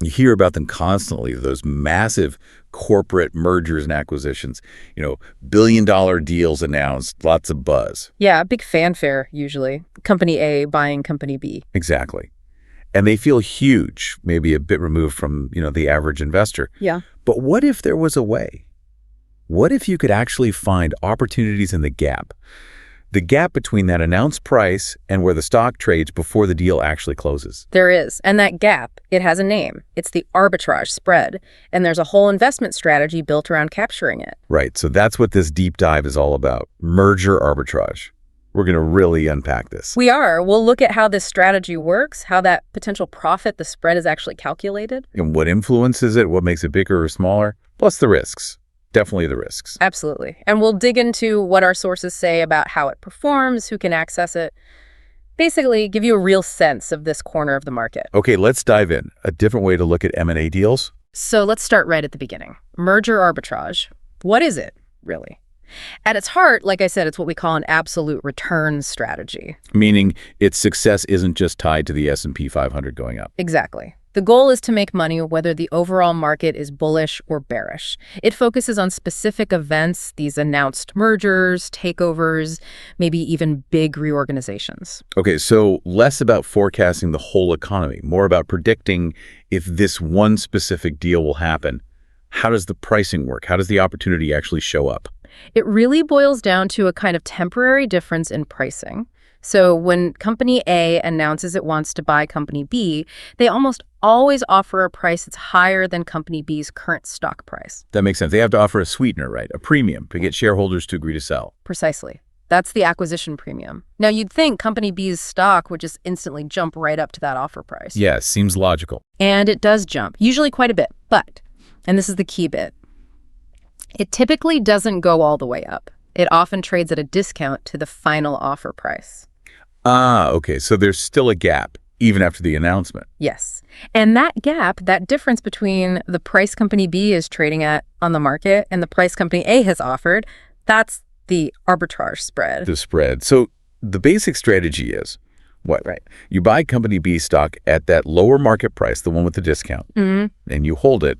You hear about them constantly, those massive corporate mergers and acquisitions, billion-dollar deals announced, lots of buzz. Yeah, big fanfare, usually. Company A buying Company B. Exactly. And they feel huge, maybe a bit removed from, the average investor. Yeah. But what if there was a way? What if you could actually find opportunities in the gap? The gap between that announced price and where the stock trades before the deal actually closes. There is. And that gap, it has a name. It's the arbitrage spread. And there's a whole investment strategy built around capturing it. Right. So that's what this deep dive is all about. Merger arbitrage. We're going to really unpack this. We are. We'll look at how this strategy works, how that potential profit, the spread, is actually calculated. And what influences it, what makes it bigger or smaller, plus the risks. Definitely the risks. Absolutely. And we'll dig into what our sources say about how it performs, who can access it. Basically, give you a real sense of this corner of the market. Okay, let's dive in. A different way to look at M&A deals. So let's start right at the beginning. Merger arbitrage. What is it, really? At its heart, like I said, it's what we call an absolute return strategy. Meaning its success isn't just tied to the S&P 500 going up. Exactly. The goal is to make money whether the overall market is bullish or bearish. It focuses on specific events, these announced mergers, takeovers, maybe even big reorganizations. Okay, so less about forecasting the whole economy, more about predicting if this one specific deal will happen. How does the pricing work? How does the opportunity actually show up? It really boils down to a kind of temporary difference in pricing. So when Company A announces it wants to buy Company B, they almost always offer a price that's higher than Company B's current stock price. That makes sense. They have to offer a sweetener, right? A premium to get shareholders to agree to sell. Precisely. That's the acquisition premium. Now, you'd think Company B's stock would just instantly jump right up to that offer price. Yeah, seems logical. And it does jump, usually quite a bit. But, and this is the key bit, it typically doesn't go all the way up. It often trades at a discount to the final offer price. Ah, okay. So there's still a gap, even after the announcement. Yes. And that gap, that difference between the price Company B is trading at on the market and the price Company A has offered, that's the arbitrage spread. The spread. So the basic strategy is what? Right. You buy Company B stock at that lower market price, the one with the discount, and you hold it,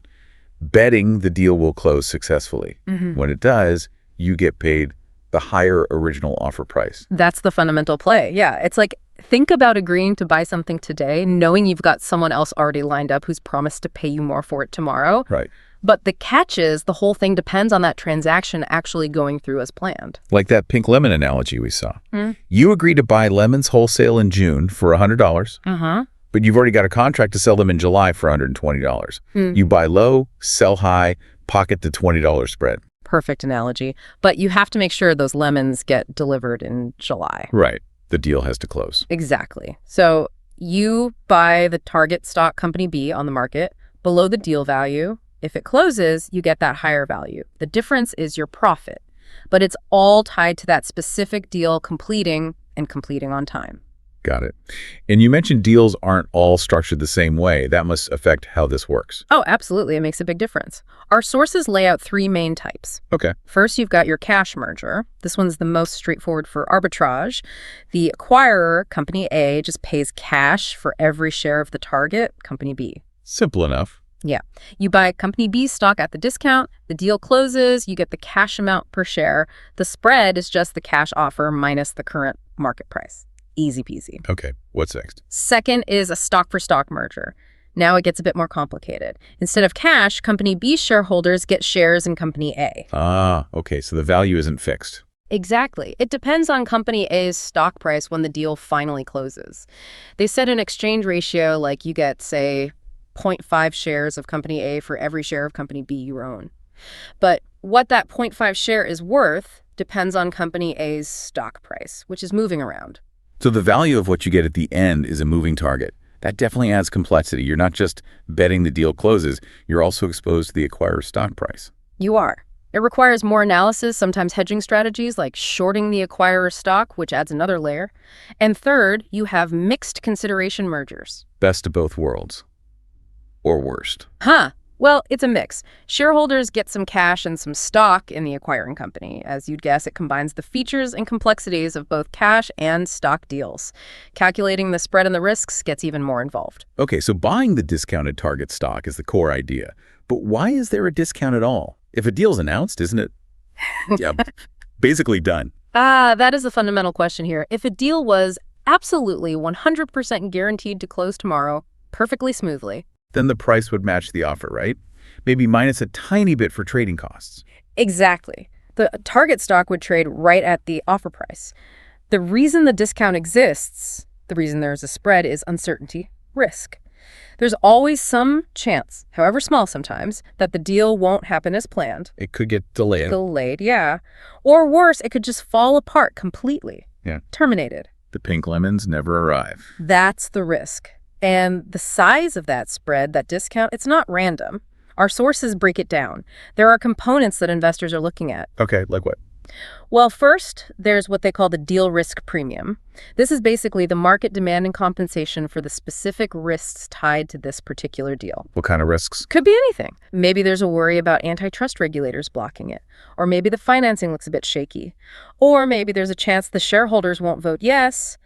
betting the deal will close successfully. When it does, you get paid the higher original offer price. That's the fundamental play. Yeah. It's like, think about agreeing to buy something today, knowing you've got someone else already lined up who's promised to pay you more for it tomorrow. Right. But the catch is the whole thing depends on that transaction actually going through as planned. Like that pink lemon analogy we saw. You agree to buy lemons wholesale in June for $100. But you've already got a contract to sell them in July for $120. You buy low, sell high, pocket the $20 spread. Perfect analogy. But you have to make sure those lemons get delivered in July. Right. The deal has to close. Exactly. So you buy the target stock Company B on the market below the deal value. If it closes, you get that higher value. The difference is your profit. But it's all tied to that specific deal completing and completing on time. Got it. And you mentioned deals aren't all structured the same way. That must affect how this works. Oh, absolutely. It makes a big difference. Our sources lay out three main types. Okay. First, you've got your cash merger. This one's the most straightforward for arbitrage. The acquirer, Company A, just pays cash for every share of the target, Company B. Simple enough. Yeah. You buy Company B stock at the discount. The deal closes. You get the cash amount per share. The spread is just the cash offer minus the current market price. Easy peasy. Okay, what's next? Second is a stock-for-stock merger. Now it gets a bit more complicated. Instead of cash, Company B shareholders get shares in Company A. Ah, okay, so the value isn't fixed. Exactly. It depends on Company A's stock price when the deal finally closes. They set an exchange ratio like you get, say, 0.5 shares of Company A for every share of Company B you own. But what that 0.5 share is worth depends on Company A's stock price, which is moving around. So the value of what you get at the end is a moving target. That definitely adds complexity. You're not just betting the deal closes, you're also exposed to the acquirer's stock price. You are. It requires more analysis, sometimes hedging strategies like shorting the acquirer's stock, which adds another layer. And third, you have mixed consideration mergers. Best of both worlds. Or worst. Well, it's a mix. Shareholders get some cash and some stock in the acquiring company. As you'd guess, it combines the features and complexities of both cash and stock deals. Calculating the spread and the risks gets even more involved. Okay, so buying the discounted target stock is the core idea. But why is there a discount at all? If a deal's announced, isn't it yeah, basically done? That is the fundamental question here. If a deal was absolutely 100% guaranteed to close tomorrow, perfectly smoothly, Then the price would match the offer, right? Maybe minus a tiny bit for trading costs. exactly. The target stock would trade right at the offer price. The reason the discount exists, the reason there's a spread, is uncertainty, risk. There's always some chance, however small sometimes, that the deal won't happen as planned. It could get delayed. Delayed, yeah. Or worse, it could just fall apart completely. Yeah. Terminated. The pink lemons never arrive. That's the risk. And the size of that spread, that discount, it's not random. Our sources break it down. There are components that investors are looking at. Okay, like what? Well, first, there's what they call the deal risk premium. This is basically the market demand and compensation for the specific risks tied to this particular deal. What kind of risks? Could be anything. Maybe there's a worry about antitrust regulators blocking it. Or maybe the financing looks a bit shaky. Or maybe there's a chance the shareholders won't vote yes.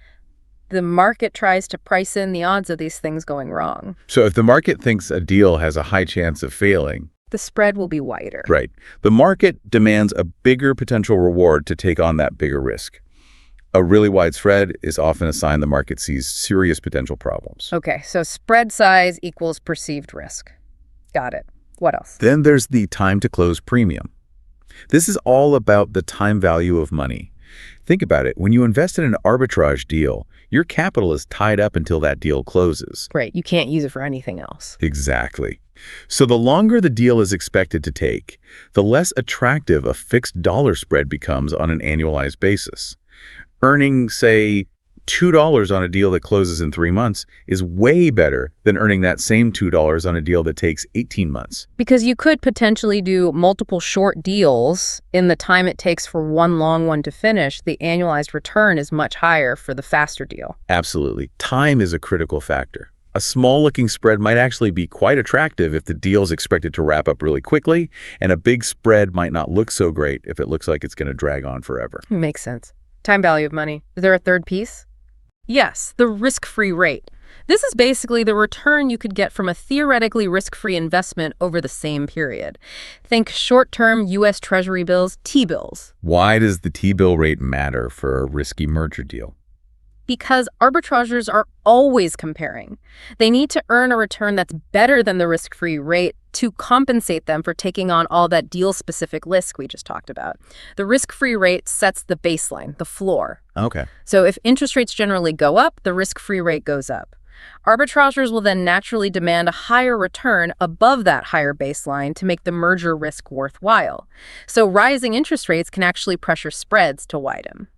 The market tries to price in the odds of these things going wrong. So if the market thinks a deal has a high chance of failing, The spread will be wider. right, the market demands a bigger potential reward to take on that bigger risk. A really wide spread is often a sign the market sees serious potential problems. Okay, so spread size equals perceived risk. Got it. What else? Then there's the time to close premium. This is all about the time value of money. Think about it. When you invest in an arbitrage deal, your capital is tied up until that deal closes. Right, you can't use it for anything else. Exactly. So the longer the deal is expected to take, the less attractive a fixed dollar spread becomes on an annualized basis. Earning, say, $2 on a deal that closes in 3 months is way better than earning that same $2 on a deal that takes 18 months. Because you could potentially do multiple short deals in the time it takes for one long one to finish. The annualized return is much higher for the faster deal. Absolutely. Time is a critical factor. A small-looking spread might actually be quite attractive if the deal is expected to wrap up really quickly, and a big spread might not look so great if it looks like it's going to drag on forever. Makes sense. Time value of money. Is there a third piece? Yes, the risk-free rate. This is basically the return you could get from a theoretically risk-free investment over the same period. Think short-term U.S. Treasury bills, T-bills. Why does the T-bill rate matter for a risky merger deal? Because arbitrageurs are always comparing. They need to earn a return that's better than the risk-free rate to compensate them for taking on all that deal-specific risk we just talked about. The risk-free rate sets the baseline, the floor. Okay. So if interest rates generally go up, the risk-free rate goes up. Arbitrageurs will then naturally demand a higher return above that higher baseline to make the merger risk worthwhile. So rising interest rates can actually pressure spreads to widen.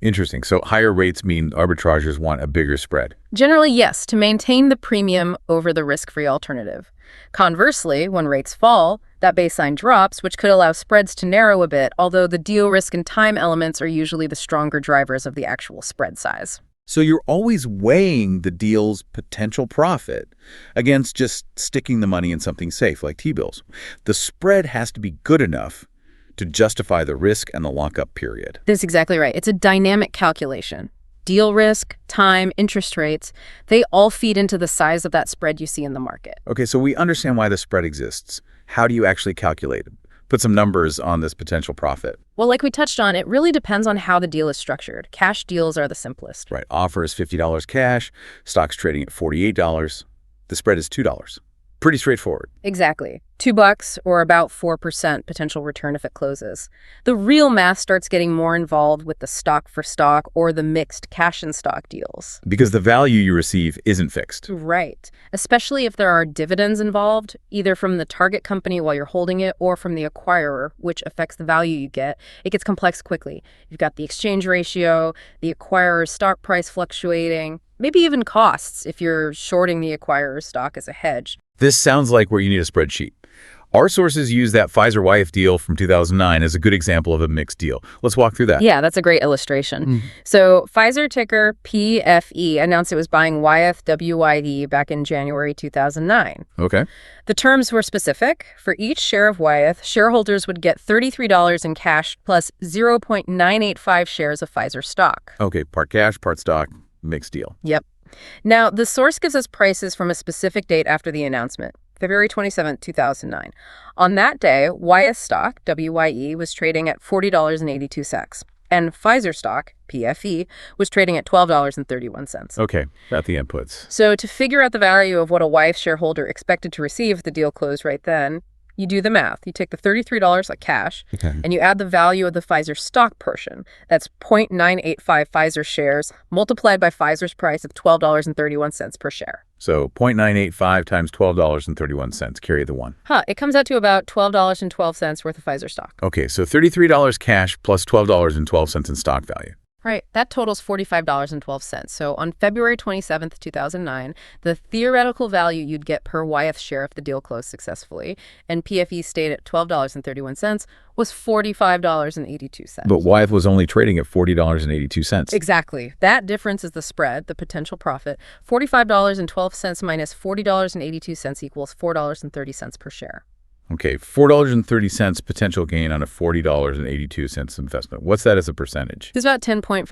Interesting. So higher rates mean arbitrageurs want a bigger spread. Generally, yes, to maintain the premium over the risk-free alternative. Conversely, when rates fall, that baseline drops, which could allow spreads to narrow a bit, although the deal risk and time elements are usually the stronger drivers of the actual spread size. So you're always weighing the deal's potential profit against just sticking the money in something safe like T-bills. The spread has to be good enough to justify the risk and the lockup period. That's exactly right. It's a dynamic calculation. Deal risk, time, interest rates, they all feed into the size of that spread you see in the market. Okay, so we understand why the spread exists. How do you actually calculate it? Put some numbers on this potential profit. Well, like we touched on, it really depends on how the deal is structured. Cash deals are the simplest. Right, offer is $50 cash, stock's trading at $48, the spread is $2. Pretty straightforward. Exactly. $2 or about 4% potential return if it closes. The real math starts getting more involved with the stock for stock or the mixed cash and stock deals. Because the value you receive isn't fixed. Right. Especially if there are dividends involved, either from the target company while you're holding it or from the acquirer, which affects the value you get. It gets complex quickly. You've got the exchange ratio, the acquirer's stock price fluctuating, maybe even costs if you're shorting the acquirer's stock as a hedge. This sounds like where you need a spreadsheet. Our sources use that Pfizer-Wyeth deal from 2009 as a good example of a mixed deal. Let's walk through that. Yeah, that's a great illustration. So Pfizer, ticker PFE, announced it was buying Wyeth, WYE, back in January 2009. Okay. The terms were specific. For each share of Wyeth, shareholders would get $33 in cash plus 0.985 shares of Pfizer stock. Okay, part cash, part stock, mixed deal. Yep. Now, the source gives us prices from a specific date after the announcement, February 27, 2009. On that day, Wyeth stock, WYE, was trading at $40.82, and Pfizer stock, PFE, was trading at $12.31. Okay, got the inputs. So to figure out the value of what a Wyeth shareholder expected to receive if the deal closed right then, you do the math. You take the $33 like cash, and you add the value of the Pfizer stock portion. That's 0.985 Pfizer shares multiplied by Pfizer's price of $12.31 per share. So 0.985 times $12.31. Carry the one. It comes out to about $12.12 worth of Pfizer stock. Okay, so $33 cash plus $12.12 in stock value. Right. That totals $45.12. So on February 27th, 2009, the theoretical value you'd get per Wyeth share if the deal closed successfully, and PFE stayed at $12.31, was $45.82. But Wyeth was only trading at $40.82. Exactly. That difference is the spread, the potential profit. $45.12 minus $40.82 equals $4.30 per share. Okay, $4.30 potential gain on a $40.82 investment. What's that as a percentage? It's about 10.5%,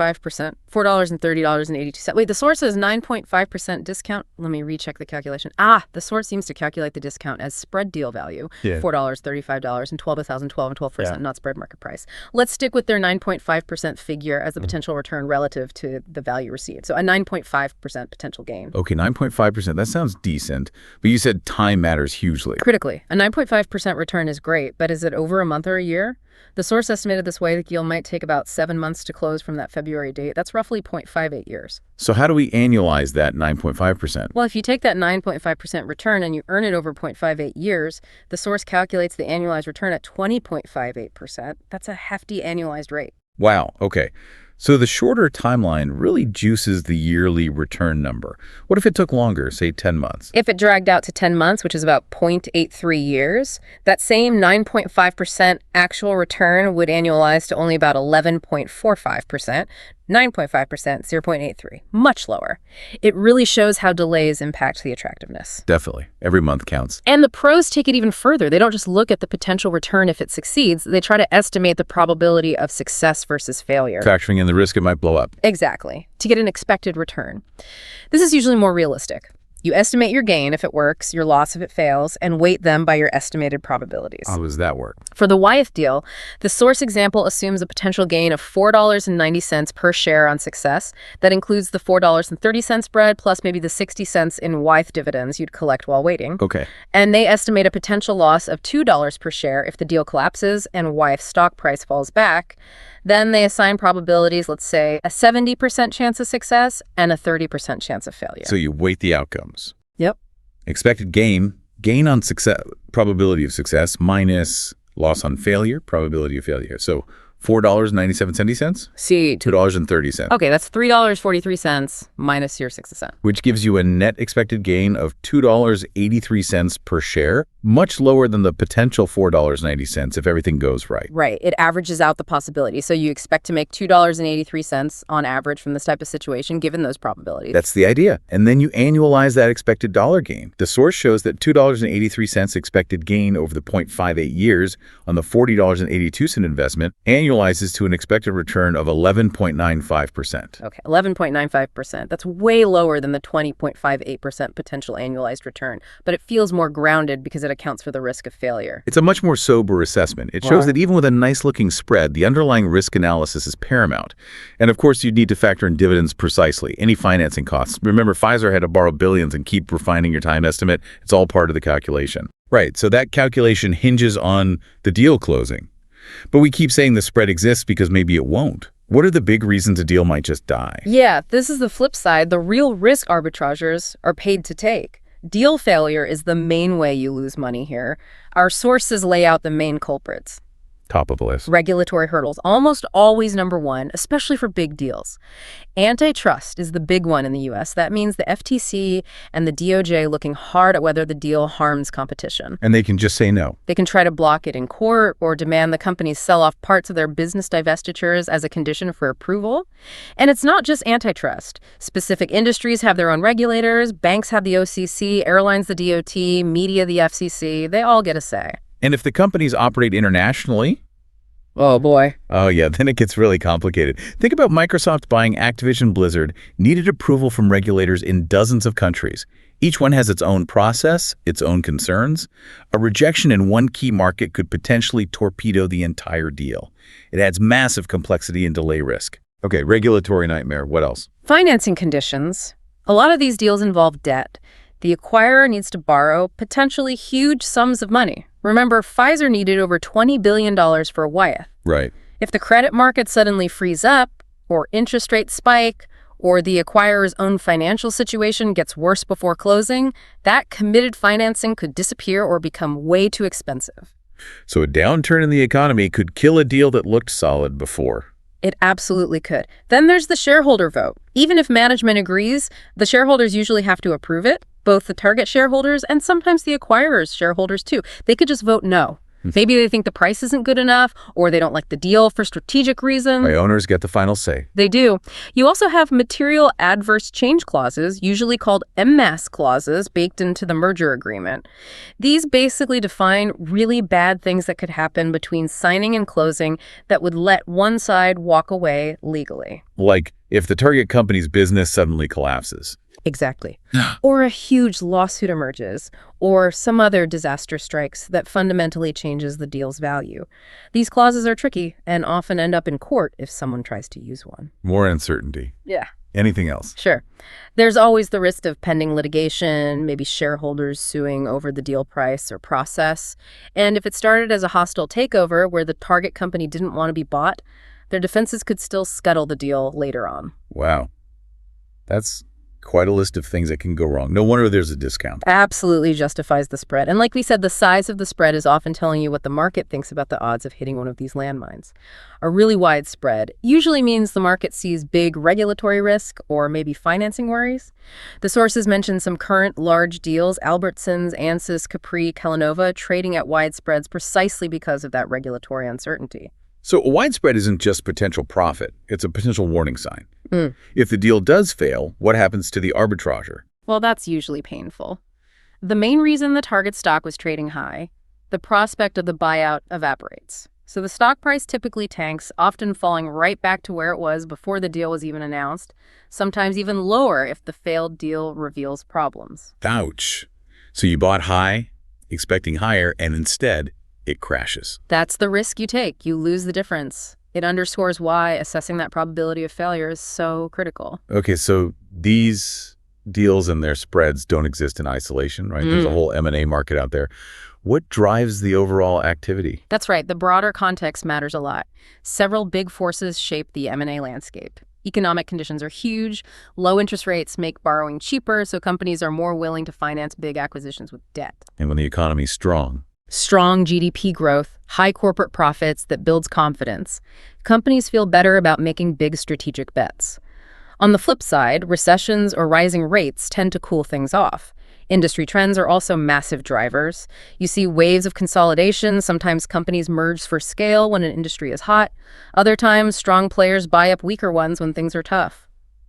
$4.30.82. Wait, the source says 9.5% discount. Let me recheck the calculation. The source seems to calculate the discount as spread deal value, $4, $35, and $12,012 and 12%, not spread market price. Let's stick with their 9.5% figure as the potential return relative to the value received. So a 9.5% potential gain. Okay, 9.5%. That sounds decent, but you said time matters hugely. Critically, a 9.5% return is great, but is it over a month or a year? The source estimated this way the deal might take about 7 months to close from that February date. That's roughly 0.58 years. So how do we annualize that 9.5%? Well, if you take that 9.5% return and you earn it over 0.58 years, the source calculates the annualized return at 20.58%. That's a hefty annualized rate. Wow, okay. So the shorter timeline really juices the yearly return number. What if it took longer, say 10 months? If it dragged out to 10 months, which is about 0.83 years, that same 9.5% actual return would annualize to only about 11.45%, 9.5%, 0.83, much lower. It really shows how delays impact the attractiveness. Definitely. Every month counts. And the pros take it even further. They don't just look at the potential return if it succeeds. They try to estimate the probability of success versus failure. Factoring in the risk it might blow up. Exactly. To get an expected return. This is usually more realistic. You estimate your gain if it works, your loss if it fails, and weight them by your estimated probabilities. How does that work? For the Wyeth deal, the source example assumes a potential gain of $4.90 per share on success. That includes the $4.30 spread plus maybe the 60 cents in Wyeth dividends you'd collect while waiting. Okay. And they estimate a potential loss of $2 per share if the deal collapses and Wyeth's stock price falls back. Then they assign probabilities, let's say, a 70% chance of success and a 30% chance of failure. So you weight the outcomes. Yep. Expected gain on success, probability of success, minus loss on failure, probability of failure. So $4.97. See, $2.30. Okay, that's $3.43 minus your 60 cents. Which gives you a net expected gain of $2.83 per share, much lower than the potential $4.90 if everything goes right. Right. It averages out the possibility. So you expect to make $2.83 on average from this type of situation, given those probabilities. That's the idea. And then you annualize that expected dollar gain. The source shows that $2.83 expected gain over the 0.58 years on the $40.82 investment annualizes to an expected return of 11.95%. Okay, 11.95%. That's way lower than the 20.58% potential annualized return, but it feels more grounded because it accounts for the risk of failure. It's a much more sober assessment. It shows that even with a nice-looking spread, the underlying risk analysis is paramount. And of course, you need to factor in dividends precisely, any financing costs. Remember, Pfizer had to borrow billions and keep refining your time estimate. It's all part of the calculation. Right, so that calculation hinges on the deal closing. But we keep saying the spread exists because maybe it won't. What are the big reasons a deal might just die? Yeah, this is the flip side. The real risk arbitrageurs are paid to take. Deal failure is the main way you lose money here. Our sources lay out the main culprits. Top of the list. Regulatory hurdles, almost always number one, especially for big deals. Antitrust is the big one in the U.S. That means the FTC and the DOJ looking hard at whether the deal harms competition. And they can just say no. They can try to block it in court or demand the companies sell off parts of their business divestitures as a condition for approval. And it's not just antitrust. Specific industries have their own regulators, banks have the OCC, airlines the DOT, media the FCC. They all get a say. And if the companies operate internationally... Oh, boy. Oh, yeah, then it gets really complicated. Think about Microsoft buying Activision Blizzard, needed approval from regulators in dozens of countries. Each one has its own process, its own concerns. A rejection in one key market could potentially torpedo the entire deal. It adds massive complexity and delay risk. Okay, regulatory nightmare. What else? Financing conditions. A lot of these deals involve debt. The acquirer needs to borrow potentially huge sums of money. Remember, Pfizer needed over $20 billion for Wyeth. Right. If the credit market suddenly frees up, or interest rates spike, or the acquirer's own financial situation gets worse before closing, that committed financing could disappear or become way too expensive. So a downturn in the economy could kill a deal that looked solid before. It absolutely could. Then there's the shareholder vote. Even if management agrees, the shareholders usually have to approve it, both the target shareholders and sometimes the acquirer's shareholders too. They could just vote no. Maybe they think the price isn't good enough, or they don't like the deal for strategic reasons. My owners get the final say. They do. You also have material adverse change clauses, usually called MAS clauses, baked into the merger agreement. These basically define really bad things that could happen between signing and closing that would let one side walk away legally. Like if the target company's business suddenly collapses. Exactly. Or a huge lawsuit emerges, or some other disaster strikes that fundamentally changes the deal's value. These clauses are tricky and often end up in court if someone tries to use one. More uncertainty. Yeah. Anything else? Sure. There's always the risk of pending litigation, maybe shareholders suing over the deal price or process. And if it started as a hostile takeover where the target company didn't want to be bought, their defenses could still scuttle the deal later on. Wow. That's quite a list of things that can go wrong. No wonder there's a discount. Absolutely justifies the spread. And like we said, the size of the spread is often telling you what the market thinks about the odds of hitting one of these landmines. A really wide spread usually means the market sees big regulatory risk or maybe financing worries. The sources mention some current large deals, Albertsons, Ansys, Capri, Kellanova, trading at wide spreads precisely because of that regulatory uncertainty. So a wide spread isn't just potential profit. It's a potential warning sign. If the deal does fail, what happens to the arbitrager? Well, that's usually painful. The main reason the target stock was trading high, the prospect of the buyout evaporates. So the stock price typically tanks, often falling right back to where it was before the deal was even announced, sometimes even lower if the failed deal reveals problems. Ouch. So you bought high, expecting higher, and instead, it crashes. That's the risk you take. You lose the difference. It underscores why assessing that probability of failure is so critical. Okay, so these deals and their spreads don't exist in isolation, right? There's a whole M&A market out there. What drives the overall activity? That's right. The broader context matters a lot. Several big forces shape the M&A landscape. Economic conditions are huge. Low interest rates make borrowing cheaper, so companies are more willing to finance big acquisitions with debt. And when the economy's strong, strong GDP growth, high corporate profits that builds confidence. Companies feel better about making big strategic bets. On the flip side, recessions or rising rates tend to cool things off. Industry trends are also massive drivers. You see waves of consolidation. Sometimes companies merge for scale when an industry is hot. Other times, strong players buy up weaker ones when things are tough.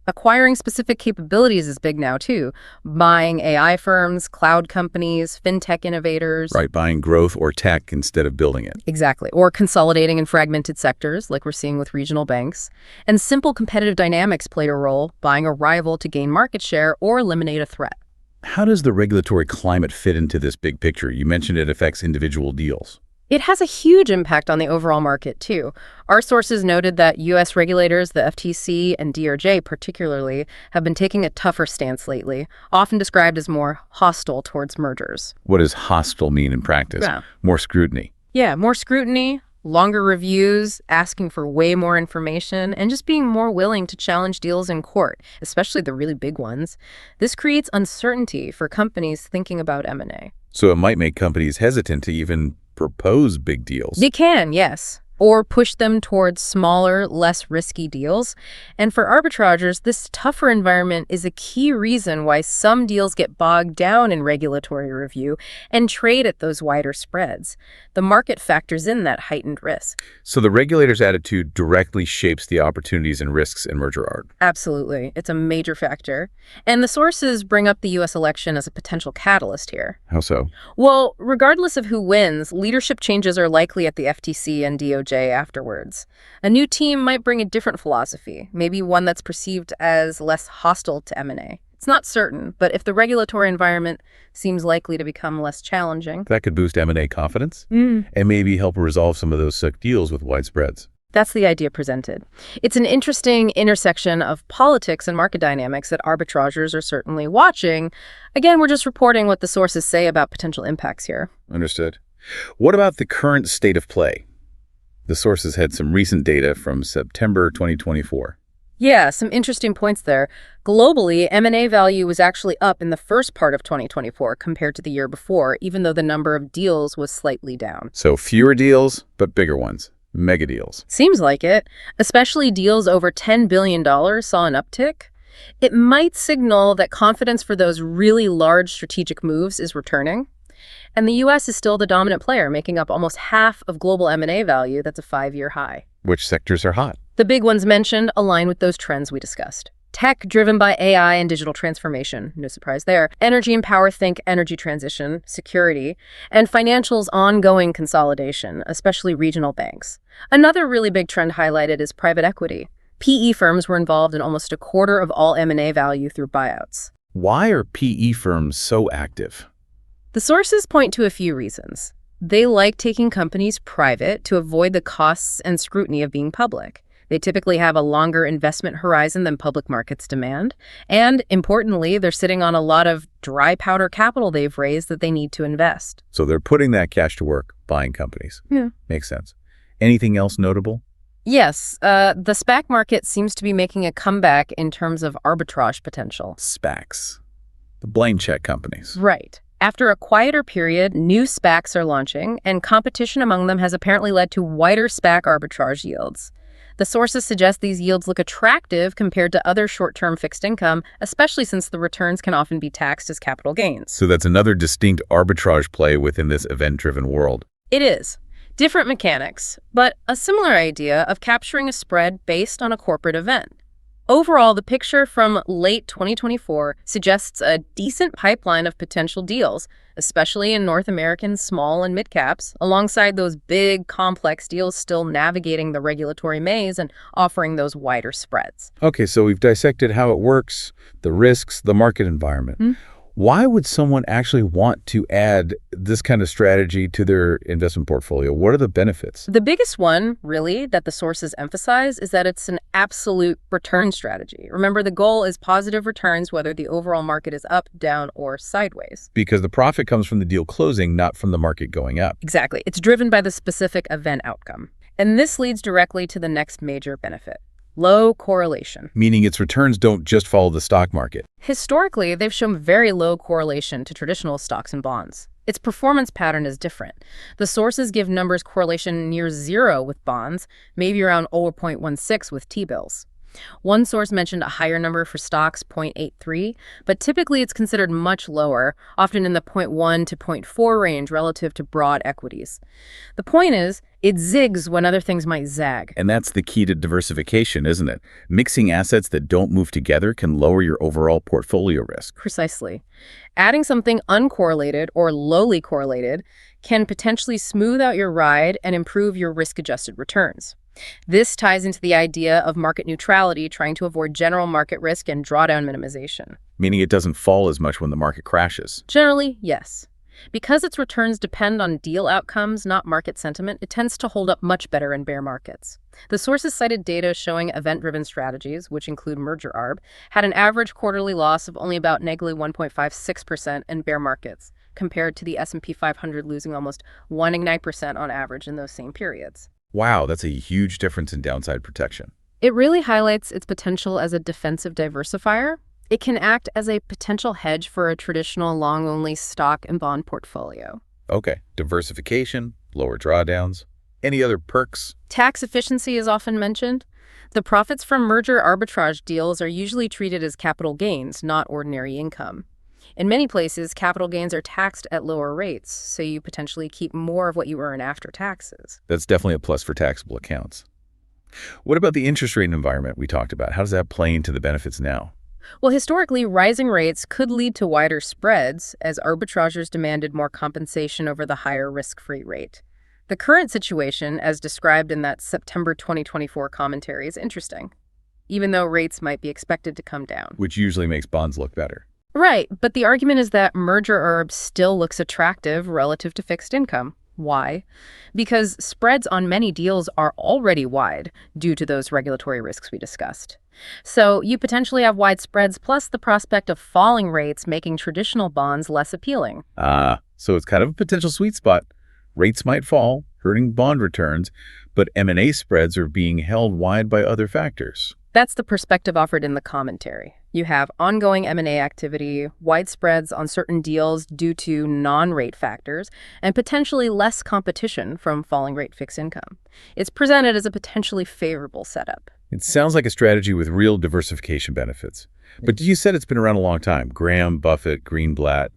Acquiring specific capabilities is big now, too. Buying AI firms, cloud companies, fintech innovators. Right, buying growth or tech instead of building it. Exactly. Or consolidating in fragmented sectors, like we're seeing with regional banks. And simple competitive dynamics play a role, buying a rival to gain market share or eliminate a threat. How does the regulatory climate fit into this big picture? You mentioned it affects individual deals. It has a huge impact on the overall market, too. Our sources noted that U.S. regulators, the FTC and DOJ particularly, have been taking a tougher stance lately, often described as more hostile towards mergers. What does hostile mean in practice? Yeah. More scrutiny. Yeah, more scrutiny, longer reviews, asking for way more information, and just being more willing to challenge deals in court, especially the really big ones. This creates uncertainty for companies thinking about M&A. So it might make companies hesitant to even propose big deals. They can, yes, or push them towards smaller, less risky deals. And for arbitrageurs, this tougher environment is a key reason why some deals get bogged down in regulatory review and trade at those wider spreads. The market factors in that heightened risk. So the regulator's attitude directly shapes the opportunities and risks in merger arb. Absolutely. It's a major factor. And the sources bring up the U.S. election as a potential catalyst here. How so? Well, regardless of who wins, leadership changes are likely at the FTC and DOJ afterwards. A new team might bring a different philosophy, maybe one that's perceived as less hostile to M&A. It's not certain, but if the regulatory environment seems likely to become less challenging, that could boost M&A confidence and maybe help resolve some of those suck deals with wide spreads. That's the idea presented. It's an interesting intersection of politics and market dynamics that arbitrageurs are certainly watching. Again, we're just reporting what the sources say about potential impacts here. Understood. What about the current state of play? The sources had some recent data from September 2024. Yeah, some interesting points there. Globally, M&A value was actually up in the first part of 2024 compared to the year before, even though the number of deals was slightly down. So fewer deals, but bigger ones. Mega deals. Seems like it. Especially deals over $10 billion saw an uptick. It might signal that confidence for those really large strategic moves is returning. And the U.S. is still the dominant player, making up almost half of global M&A value. That's a 5-year high. Which sectors are hot? The big ones mentioned align with those trends we discussed. Tech, driven by AI and digital transformation, no surprise there. Energy and power, think energy transition, security, and financials' ongoing consolidation, especially regional banks. Another really big trend highlighted is private equity. PE firms were involved in almost a quarter of all M&A value through buyouts. Why are PE firms so active? The sources point to a few reasons. They like taking companies private to avoid the costs and scrutiny of being public. They typically have a longer investment horizon than public markets demand. And importantly, they're sitting on a lot of dry powder capital they've raised that they need to invest. So they're putting that cash to work, buying companies. Yeah. Makes sense. Anything else notable? Yes, the SPAC market seems to be making a comeback in terms of arbitrage potential. SPACs. The blank check companies. Right. After a quieter period, new SPACs are launching, and competition among them has apparently led to wider SPAC arbitrage yields. The sources suggest these yields look attractive compared to other short-term fixed income, especially since the returns can often be taxed as capital gains. So that's another distinct arbitrage play within this event-driven world. It is. Different mechanics, but a similar idea of capturing a spread based on a corporate event. Overall, the picture from late 2024 suggests a decent pipeline of potential deals, especially in North American small and mid caps, alongside those big, complex deals still navigating the regulatory maze and offering those wider spreads. Okay, so we've dissected how it works, the risks, the market environment. Why would someone actually want to add this kind of strategy to their investment portfolio? What are the benefits? The biggest one, really, that the sources emphasize is that it's an absolute return strategy. Remember, the goal is positive returns, whether the overall market is up, down, or sideways. Because the profit comes from the deal closing, not from the market going up. Exactly. It's driven by the specific event outcome. And this leads directly to the next major benefit. Low correlation. Meaning its returns don't just follow the stock market. Historically, they've shown very low correlation to traditional stocks and bonds. Its performance pattern is different. The sources give numbers correlation near zero with bonds, maybe around 0.16 with T-bills. One source mentioned a higher number for stocks, 0.83, but typically it's considered much lower, often in the 0.1 to 0.4 range relative to broad equities. The point is, it zigs when other things might zag. And that's the key to diversification, isn't it? Mixing assets that don't move together can lower your overall portfolio risk. Precisely. Adding something uncorrelated or lowly correlated can potentially smooth out your ride and improve your risk-adjusted returns. This ties into the idea of market neutrality, trying to avoid general market risk and drawdown minimization. Meaning it doesn't fall as much when the market crashes. Generally, yes. Because its returns depend on deal outcomes, not market sentiment, it tends to hold up much better in bear markets. The sources cited data showing event-driven strategies, which include merger arb, had an average quarterly loss of only about negative 1.56% in bear markets, compared to the S&P 500 losing almost 1.9% on average in those same periods. Wow, that's a huge difference in downside protection. It really highlights its potential as a defensive diversifier. It can act as a potential hedge for a traditional long-only stock and bond portfolio. Okay, diversification, lower drawdowns. Any other perks? Tax efficiency is often mentioned. The profits from merger arbitrage deals are usually treated as capital gains, not ordinary income. In many places, capital gains are taxed at lower rates, so you potentially keep more of what you earn after taxes. That's definitely a plus for taxable accounts. What about the interest rate environment we talked about? How does that play into the benefits now? Well, historically, rising rates could lead to wider spreads as arbitrageurs demanded more compensation over the higher risk-free rate. The current situation, as described in that September 2024 commentary, is interesting, even though rates might be expected to come down. Which usually makes bonds look better. Right, but the argument is that merger arb still looks attractive relative to fixed income. Why? Because spreads on many deals are already wide due to those regulatory risks we discussed. So you potentially have wide spreads plus the prospect of falling rates making traditional bonds less appealing. So it's kind of a potential sweet spot. Rates might fall, hurting bond returns, but M&A spreads are being held wide by other factors. That's the perspective offered in the commentary. You have ongoing M&A activity, wide spreads on certain deals due to non-rate factors, and potentially less competition from falling rate fixed income. It's presented as a potentially favorable setup. It sounds like a strategy with real diversification benefits. But you said it's been around a long time. Graham, Buffett, Greenblatt.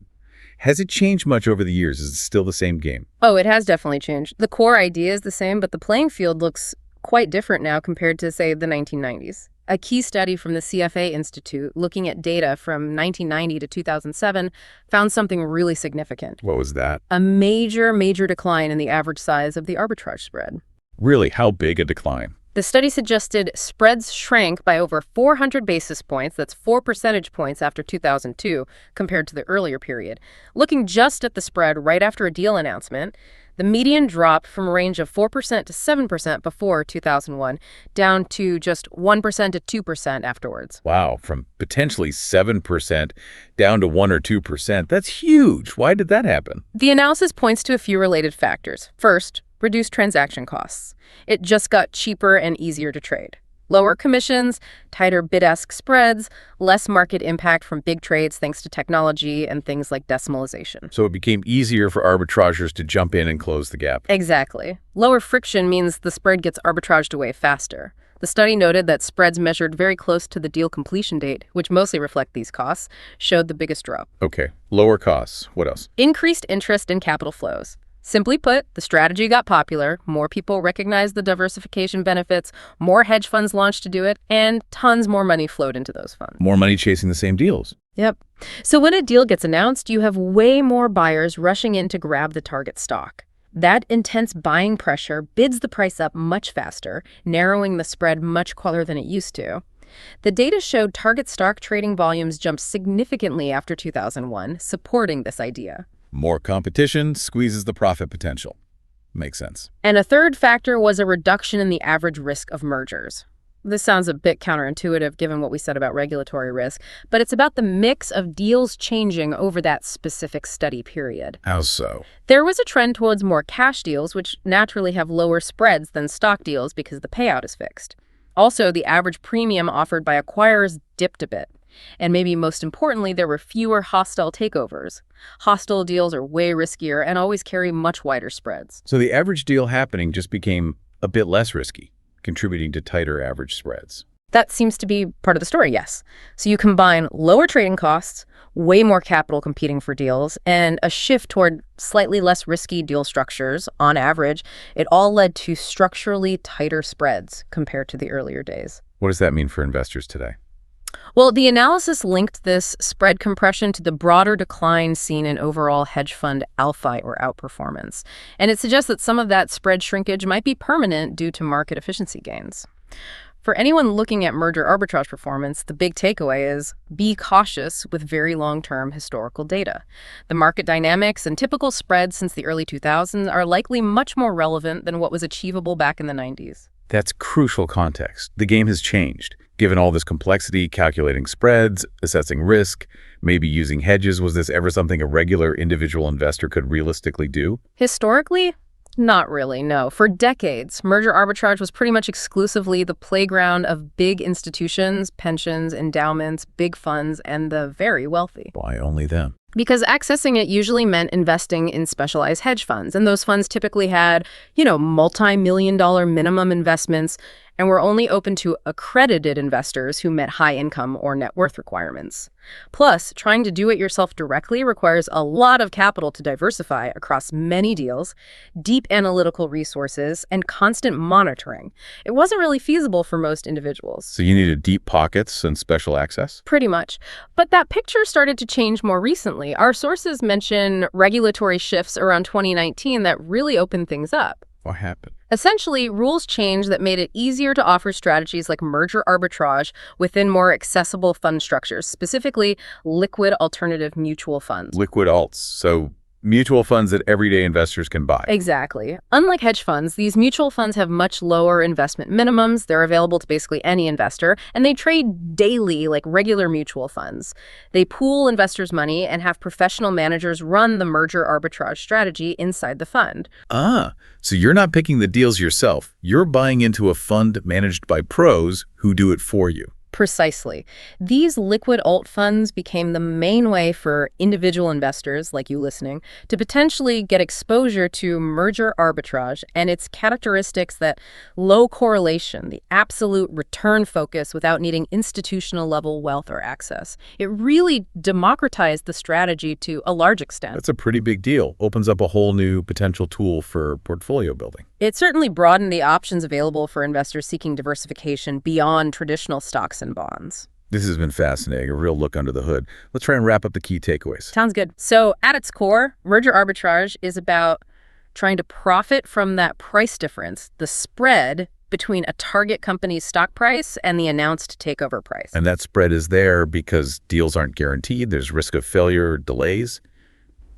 Has it changed much over the years? Is it still the same game? Oh, it has definitely changed. The core idea is the same, but the playing field looks quite different now compared to, say, the 1990s. A key study from the CFA Institute looking at data from 1990 to 2007 found something really significant. What was that? A major decline in the average size of the arbitrage spread. Really? How big a decline? The study suggested spreads shrank by over 400 basis points, that's 4 percentage points after 2002, compared to the earlier period. Looking just at the spread right after a deal announcement, the median dropped from a range of 4% to 7% before 2001, down to just 1% to 2% afterwards. Wow, from potentially 7% down to 1 or 2%. That's huge. Why did that happen? The analysis points to a few related factors. First, reduced transaction costs. It just got cheaper and easier to trade. Lower commissions, tighter bid-ask spreads, less market impact from big trades thanks to technology and things like decimalization. So it became easier for arbitrageurs to jump in and close the gap. Exactly. Lower friction means the spread gets arbitraged away faster. The study noted that spreads measured very close to the deal completion date, which mostly reflect these costs, showed the biggest drop. Okay, lower costs. What else? Increased interest in capital flows. Simply put, the strategy got popular, more people recognized the diversification benefits, more hedge funds launched to do it, and tons more money flowed into those funds. More money chasing the same deals. Yep. So when a deal gets announced, you have way more buyers rushing in to grab the target stock. That intense buying pressure bids the price up much faster, narrowing the spread much farther than it used to. The data showed target stock trading volumes jumped significantly after 2001, supporting this idea. More competition squeezes the profit potential. Makes sense. And a third factor was a reduction in the average risk of mergers. This sounds a bit counterintuitive given what we said about regulatory risk, but it's about the mix of deals changing over that specific study period. How so? There was a trend towards more cash deals, which naturally have lower spreads than stock deals because the payout is fixed. Also, the average premium offered by acquirers dipped a bit. And maybe most importantly, there were fewer hostile takeovers. Hostile deals are way riskier and always carry much wider spreads. So the average deal happening just became a bit less risky, contributing to tighter average spreads. That seems to be part of the story, yes. So you combine lower trading costs, way more capital competing for deals, and a shift toward slightly less risky deal structures on average. It all led to structurally tighter spreads compared to the earlier days. What does that mean for investors today? Well, the analysis linked this spread compression to the broader decline seen in overall hedge fund alpha or outperformance. And it suggests that some of that spread shrinkage might be permanent due to market efficiency gains. For anyone looking at merger arbitrage performance, the big takeaway is be cautious with very long-term historical data. The market dynamics and typical spreads since the early 2000s are likely much more relevant than what was achievable back in the 90s. That's crucial context. The game has changed. Given all this complexity, calculating spreads, assessing risk, maybe using hedges, was this ever something a regular individual investor could realistically do? Historically, Not really, no. For decades, merger arbitrage was pretty much exclusively the playground of big institutions, pensions, endowments, big funds, and the very wealthy. Why only them? Because accessing it usually meant investing in specialized hedge funds, and those funds typically had, multi-million-dollar minimum investments and were only open to accredited investors who met high income or net worth requirements. Plus, trying to do it yourself directly requires a lot of capital to diversify across many deals, deep analytical resources, and constant monitoring. It wasn't really feasible for most individuals. So you needed deep pockets and special access? Pretty much. But that picture started to change more recently. Our sources mention regulatory shifts around 2019 that really opened things up. What happened? Essentially, rules changed that made it easier to offer strategies like merger arbitrage within more accessible fund structures, specifically liquid alternative mutual funds. Liquid alts. So mutual funds that everyday investors can buy. Exactly. Unlike hedge funds, these mutual funds have much lower investment minimums. They're available to basically any investor, and they trade daily like regular mutual funds. They pool investors' money and have professional managers run the merger arbitrage strategy inside the fund. So you're not picking the deals yourself. You're buying into a fund managed by pros who do it for you. Precisely. These liquid alt funds became the main way for individual investors, like you listening, to potentially get exposure to merger arbitrage and its characteristics, that low correlation, the absolute return focus without needing institutional level wealth or access. It really democratized the strategy to a large extent. That's a pretty big deal. Opens up a whole new potential tool for portfolio building. It certainly broadened the options available for investors seeking diversification beyond traditional stocks and bonds. This has been fascinating, a real look under the hood. Let's try and wrap up the key takeaways. Sounds good. So at its core, merger arbitrage is about trying to profit from that price difference, the spread between a target company's stock price and the announced takeover price. And that spread is there because deals aren't guaranteed, there's risk of failure or delays,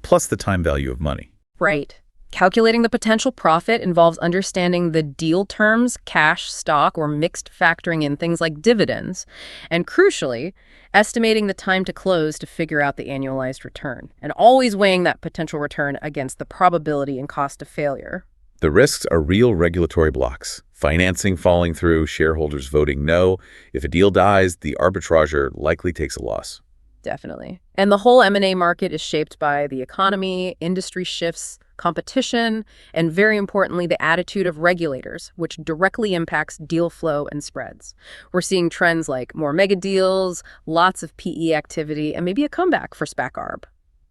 plus the time value of money. Right. Calculating the potential profit involves understanding the deal terms, cash, stock, or mixed, factoring in things like dividends, and crucially, estimating the time to close to figure out the annualized return, and always weighing that potential return against the probability and cost of failure. The risks are real regulatory blocks. Financing falling through, shareholders voting no. If a deal dies, the arbitrager likely takes a loss. Definitely. And the whole M&A market is shaped by the economy, industry shifts, competition, and very importantly, the attitude of regulators, which directly impacts deal flow and spreads. We're seeing trends like more mega deals, lots of PE activity, and maybe a comeback for SPAC arb.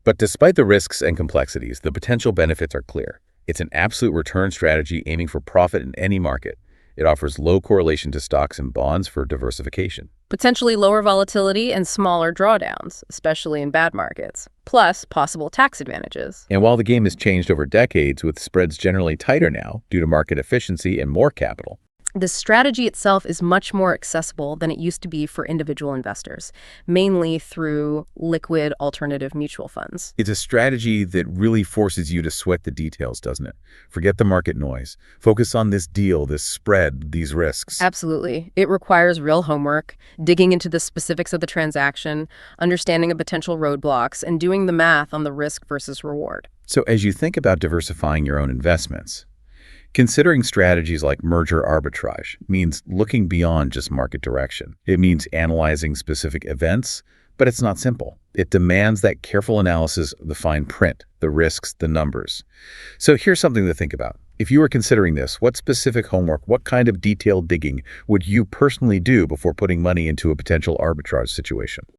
But despite the risks and complexities, the potential benefits are clear. It's an absolute return strategy aiming for profit in any market. It offers low correlation to stocks and bonds for diversification. Potentially lower volatility and smaller drawdowns, especially in bad markets, plus possible tax advantages. And while the game has changed over decades, with spreads generally tighter now due to market efficiency and more capital, The strategy itself is much more accessible than it used to be for individual investors, mainly through liquid alternative mutual funds. it's a strategy that really forces you to sweat the details, doesn't it? Forget the market noise. Focus on this deal, this spread, these risks. Absolutely. It requires real homework, digging into the specifics of the transaction, understanding of potential roadblocks, and doing the math on the risk versus reward. So as you think about diversifying your own investments, considering strategies like merger arbitrage means looking beyond just market direction. It means analyzing specific events, but it's not simple. It demands that careful analysis of the fine print, the risks, the numbers. So here's something to think about. If you were considering this, what specific homework, what kind of detailed digging would you personally do before putting money into a potential arbitrage situation?